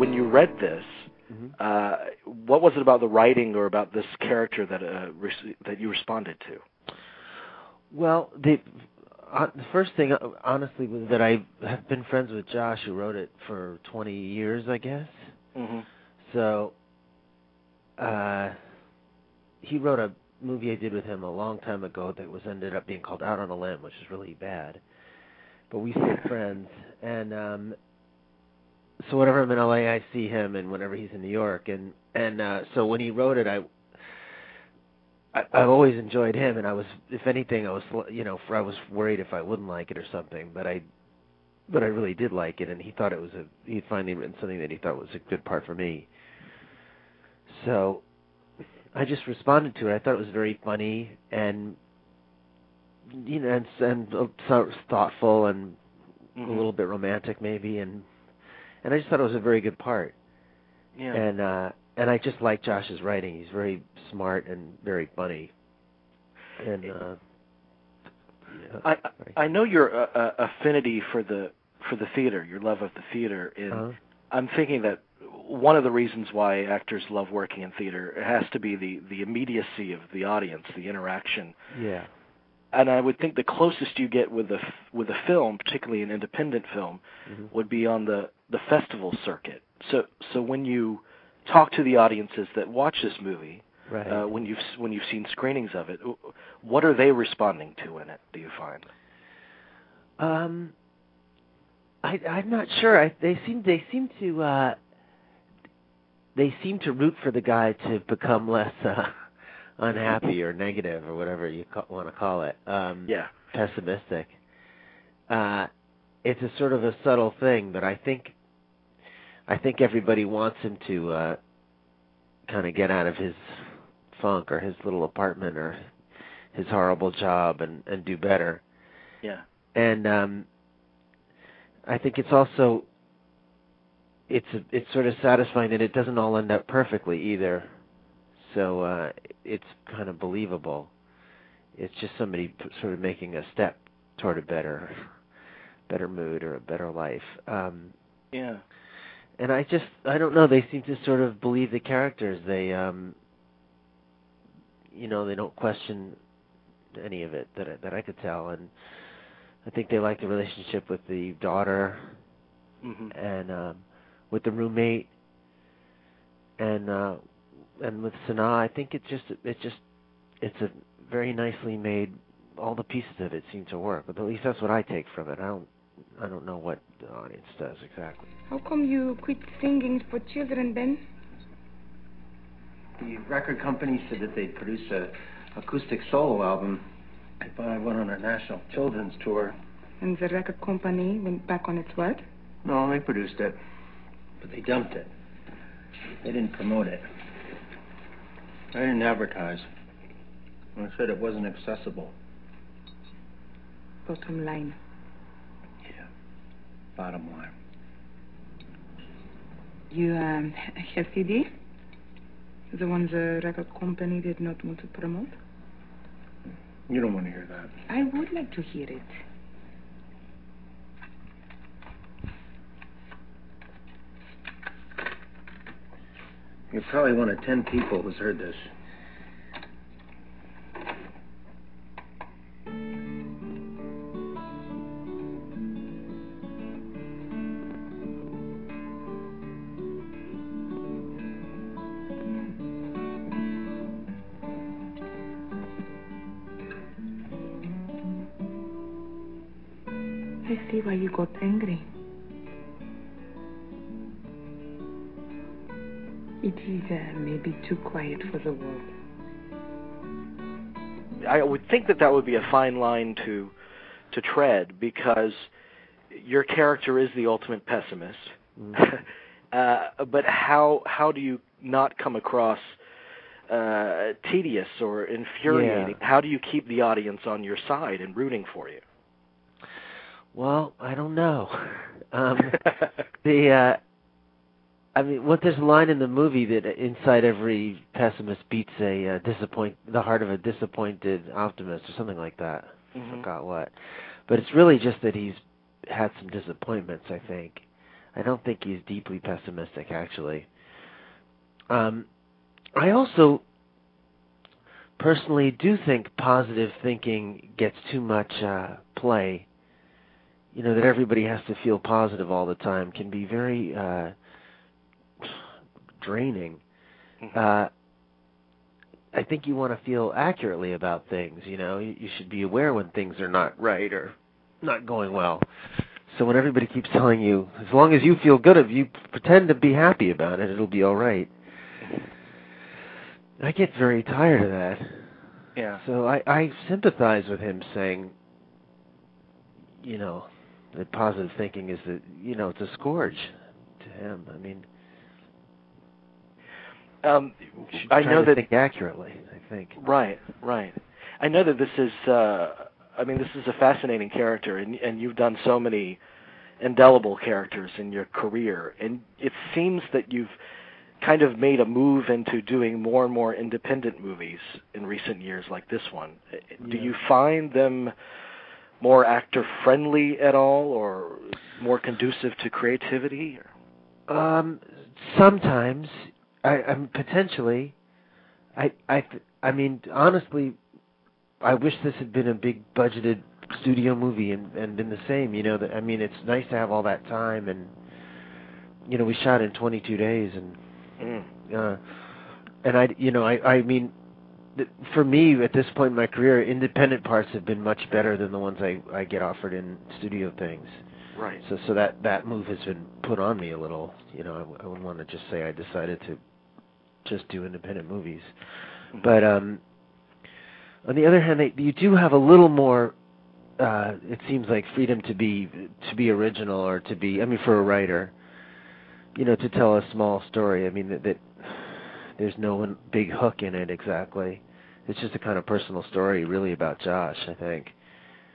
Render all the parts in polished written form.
when you read this, what was it about the writing or about this character that you responded to? Well, the first thing, honestly, was that I have been friends with Josh, who wrote it for 20 years, I guess. Mm-hmm. So he wrote a movie I did with him a long time ago that ended up being called Out on a Limb, which is really bad. But we stayed friends, and so whenever I'm in LA, I see him, and whenever he's in New York, and so when he wrote it, I've always enjoyed him, and if anything, I was worried if I wouldn't like it or something, but I really did like it, and he thought he'd finally written something that he thought was a good part for me. So I just responded to it. I thought it was very funny and thoughtful and a little bit romantic maybe, and I just thought it was a very good part. Yeah. And I just like Josh's writing. He's very smart and very funny. And I know your affinity for the theater, your love of the theater. I'm thinking that one of the reasons why actors love working in theater has to be the immediacy of the audience, the interaction. Yeah. And I would think the closest you get with a film, particularly an independent film, would be on the festival circuit. So when you talk to the audiences that watch this movie, right. when you've seen screenings of it, what are they responding to in it, do you find? I'm not sure. They seem to root for the guy to become less unhappy or negative or whatever you want to call it. Pessimistic. It's a sort of a subtle thing, but I think everybody wants him to kind of get out of his funk or his little apartment or his horrible job and do better. Yeah. And I think it's also it's sort of satisfying that it doesn't all end up perfectly either. So it's kind of believable. It's just somebody sort of making a step toward a better mood or a better life. Yeah. And I don't know, they seem to sort of believe the characters. They they don't question any of it that I could tell, and I think they like the relationship with the daughter and with the roommate and with Sanaa. I think it's a very nicely made. All the pieces of it seem to work, but at least that's what I take from it. I don't know what the audience does exactly. How come you quit singing for children, Ben? The record company said that they'd produce a acoustic solo album if I went on a national children's tour. And the record company went back on its word? No, they produced it, but they dumped it. They didn't promote it. I didn't advertise. I said it wasn't accessible. Bottom line. Yeah, bottom line. You have CD? The one the record company did not want to promote? You don't want to hear that. I would like to hear it. You're probably one of 10 people who's heard this. I see why you got angry. It is maybe too quiet for the world. I would think that would be a fine line to tread, because your character is the ultimate pessimist. But how do you not come across tedious or infuriating? Yeah. How do you keep the audience on your side and rooting for you? Well, I don't know. There's a line in the movie that inside every pessimist beats the heart of a disappointed optimist, or something like that. I forgot what. But it's really just that he's had some disappointments, I think. I don't think he's deeply pessimistic, actually. I also personally do think positive thinking gets too much play. You know, that everybody has to feel positive all the time can be very draining. I think you want to feel accurately about things, you know. You should be aware when things are not right or not going well. So when everybody keeps telling you, as long as you feel good, if you pretend to be happy about it, it'll be all right. I get very tired of that. Yeah. So I sympathize with him saying, you know, that positive thinking is that, you know, it's a scourge to him. I mean, I know that think accurately, I think. Right. I know that this is this is a fascinating character, and you've done so many indelible characters in your career, and it seems that you've kind of made a move into doing more and more independent movies in recent years, like this one. Yeah. Do you find them more actor-friendly at all, or more conducive to creativity? Sometimes. I'm potentially. I mean, honestly, I wish this had been a big budgeted studio movie and been the same. You know, that I mean, it's nice to have all that time, and you know, we shot in 22 days, and I mean, for me at this point in my career, independent parts have been much better than the ones I get offered in studio things. Right. So that move has been put on me a little. You know, I wouldn't want to just say I decided to just do independent movies. But on the other hand, you do have a little more. It seems like freedom to be original, or to be. I mean, for a writer, you know, to tell a small story. I mean, that there's no one big hook in it exactly. It's just a kind of personal story, really, about Josh, I think.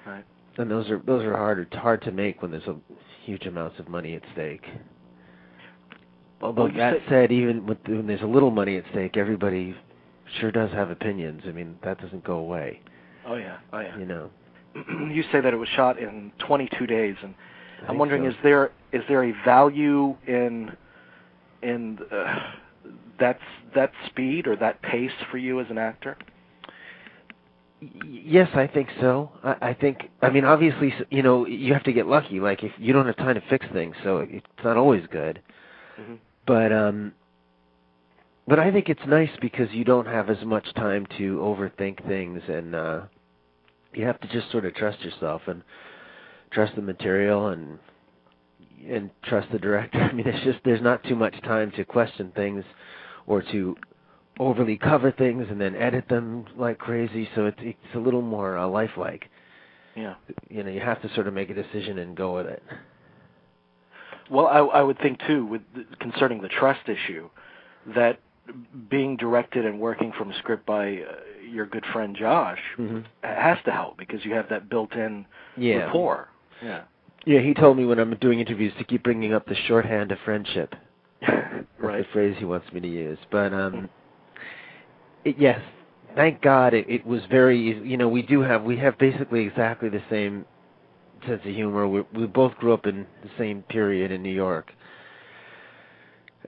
Right. And those are hard to make when there's a huge amounts of money at stake. Although that said, even when there's a little money at stake, everybody sure does have opinions. I mean, that doesn't go away. Oh yeah. You know. You say that it was shot in 22 days, and I'm wondering, so. is there a value in that speed or that pace for you as an actor? Yes, I think so. I mean, obviously, you know, you have to get lucky. Like, if you don't have time to fix things, so it's not always good. Mm-hmm. But I think it's nice because you don't have as much time to overthink things, and you have to just sort of trust yourself and trust the material and trust the director. I mean, there's not too much time to question things or to overly cover things and then edit them like crazy, so it's a little more lifelike. Yeah. You know, you have to sort of make a decision and go with it. Well, I would think, too, concerning the trust issue, that being directed and working from a script by your good friend Josh has to help, because you have that built-in rapport. Yeah. Yeah, he told me when I'm doing interviews to keep bringing up the shorthand of friendship. Right. That's the phrase he wants me to use. But, yes, thank God it was very, you know, we have basically exactly the same sense of humor. We both grew up in the same period in New York.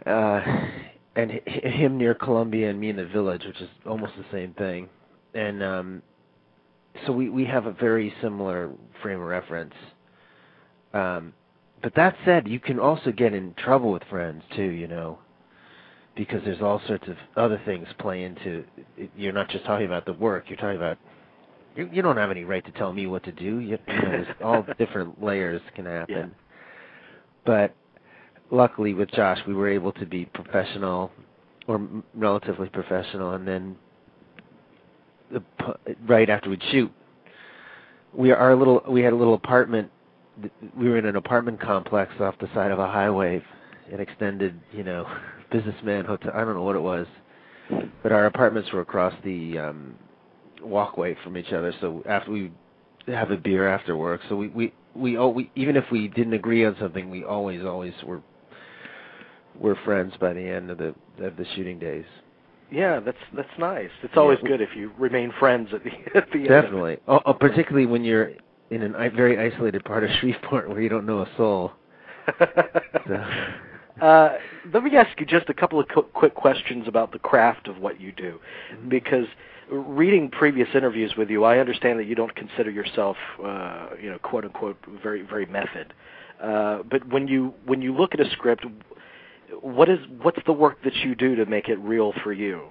And him near Columbia and me in the Village, which is almost the same thing. And so we have a very similar frame of reference. But that said, you can also get in trouble with friends, too, you know, because there's all sorts of other things play into it. You're not just talking about the work. You're talking about, you don't have any right to tell me what to do. You know, there's all different layers can happen. Yeah. But luckily with Josh, we were able to be professional, or relatively professional, and then right after we'd shoot, we had a little apartment. We were in an apartment complex off the side of a highway, an extended, you know, businessman hotel. I don't know what it was, but our apartments were across the walkway from each other. So after we have a beer after work, so we even if we didn't agree on something, we always were friends by the end of the shooting days. Yeah, that's nice. It's always good if you remain friends at the end. Definitely. Particularly when you're in a very isolated part of Shreveport where you don't know a soul. Let me ask you just a couple of quick questions about the craft of what you do, because reading previous interviews with you, I understand that you don't consider yourself, quote unquote, very very method. But when you look at a script, what's the work that you do to make it real for you?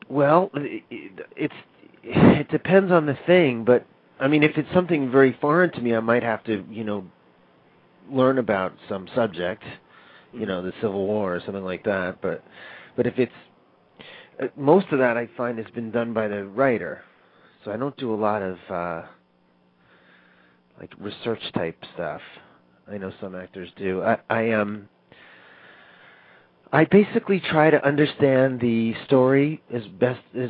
Well, it depends on the thing, but I mean, if it's something very foreign to me, I might have to, learn about some subject, the Civil War or something like that. But if it's most of that, I find has been done by the writer, so I don't do a lot of like research type stuff. I know some actors do. I basically try to understand the story as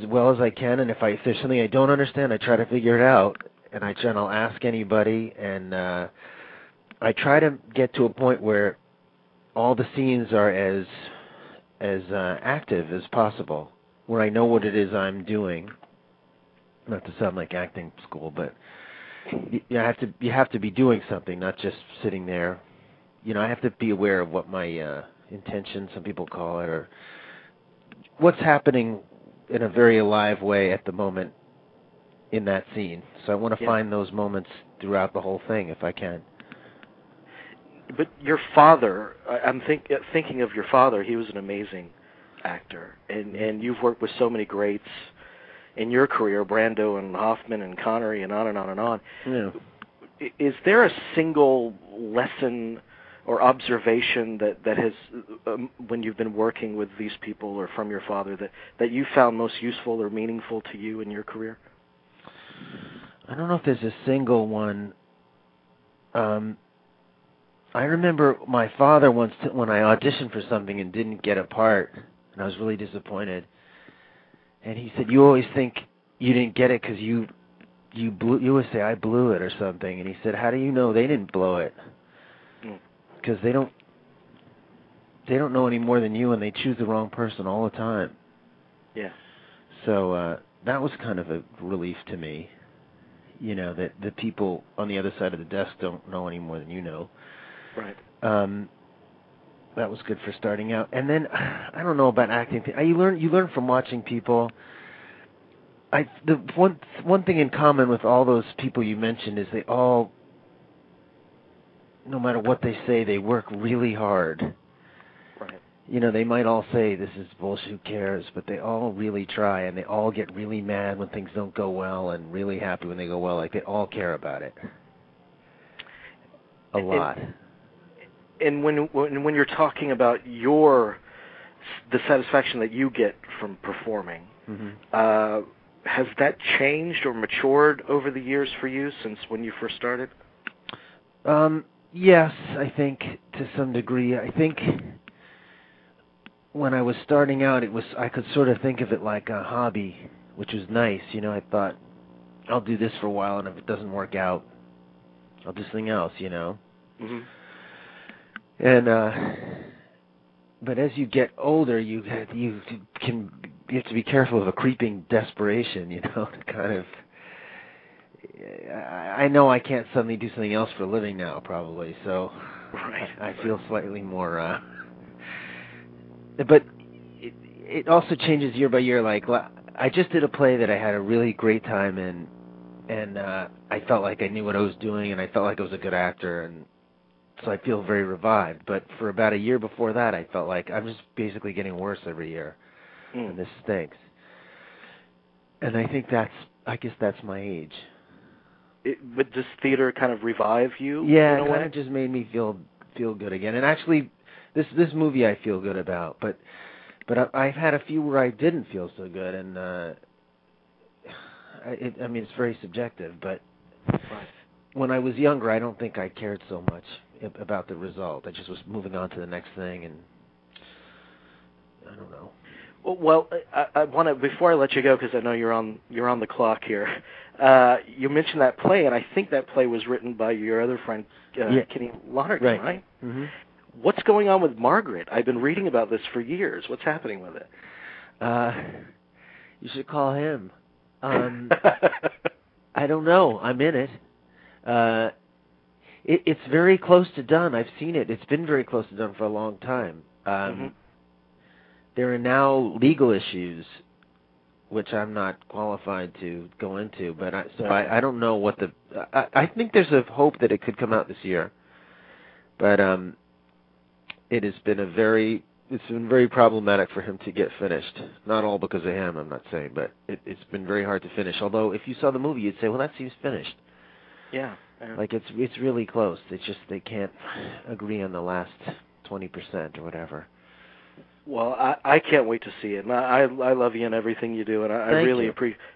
well as I can, and if there's something I don't understand, I try to figure it out, and I'll ask anybody, and I try to get to a point where all the scenes are as active as possible, where I know what it is I'm doing. Not to sound like acting school, but you have to be doing something, not just sitting there. I have to be aware of what my intention, some people call it, or what's happening in a very alive way at the moment in that scene. So I want to find those moments throughout the whole thing if I can. But your father, I'm thinking of your father. He was an amazing actor, and you've worked with so many greats in your career, Brando and Hoffman and Connery and on and on and on. Yeah. Is there a single lesson or observation that has, when you've been working with these people or from your father, that you found most useful or meaningful to you in your career? I don't know if there's a single one. I remember my father once, when I auditioned for something and didn't get a part, and I was really disappointed. And he said, "You always think you didn't get it because you always say I blew it or something." And he said, "How do you know they didn't blow it? Because they don't know any more than you, and they choose the wrong person all the time." Yeah. So that was kind of a relief to me, that the people on the other side of the desk don't know any more than you know. Right. That was good for starting out. And then I don't know about acting. You learn from watching people. The one thing in common with all those people you mentioned is they all, no matter what they say, they work really hard. Right. They might all say this is bullshit, who cares, but they all really try, and they all get really mad when things don't go well and really happy when they go well. Like, they all care about it. A lot. And when you're talking about the satisfaction that you get from performing, has that changed or matured over the years for you since when you first started? Yes, I think to some degree. I think when I was starting out, I could sort of think of it like a hobby, which was nice. I thought, I'll do this for a while, and if it doesn't work out, I'll do something else. Mm-hmm. And but as you get older, you have to be careful of a creeping desperation, to kind of. I know I can't suddenly do something else for a living now, probably. So right. I feel slightly more. But it also changes year by year. Like, I just did a play that I had a really great time in, and I felt like I knew what I was doing, and I felt like I was a good actor, and so I feel very revived. But for about a year before that, I felt like I'm just basically getting worse every year, and this stinks. And I think I guess that's my age. But does theater kind of revive you? Yeah, it kind of just made me feel good again. And actually, this movie I feel good about. But I've had a few where I didn't feel so good, and I mean, it's very subjective. But when I was younger, I don't think I cared so much about the result. I just was moving on to the next thing, and I don't know. Well, I want to, before I let you go, because I know you're on the clock here. You mentioned that play, and I think that play was written by your other friend, Kenny Lonergan, right? Mm-hmm. What's going on with Margaret? I've been reading about this for years. What's happening with it? You should call him. I don't know. I'm in it. It's very close to done. I've seen it. It's been very close to done for a long time. There are now legal issues, which I'm not qualified to go into, but I don't know what the... I think there's a hope that it could come out this year, but it has been it's been very problematic for him to get finished. Not all because of him, I'm not saying, but it's been very hard to finish. Although if you saw the movie, you'd say, well, that seems finished. Yeah. Like it's really close. It's just they can't agree on the last 20% or whatever. Well, I can't wait to see it. And I love you and everything you do, and I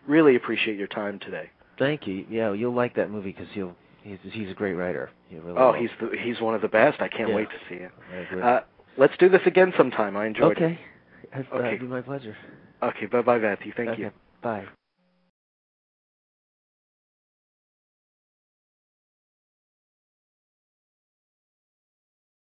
really appreciate your time today. Thank you. Yeah, you'll like that movie because he's a great writer. Really he's one of the best. I can't wait to see it. I agree. Let's do this again sometime. I enjoyed it. Okay. It'd be my pleasure. Okay, bye-bye, Matthew. Thank you. Bye.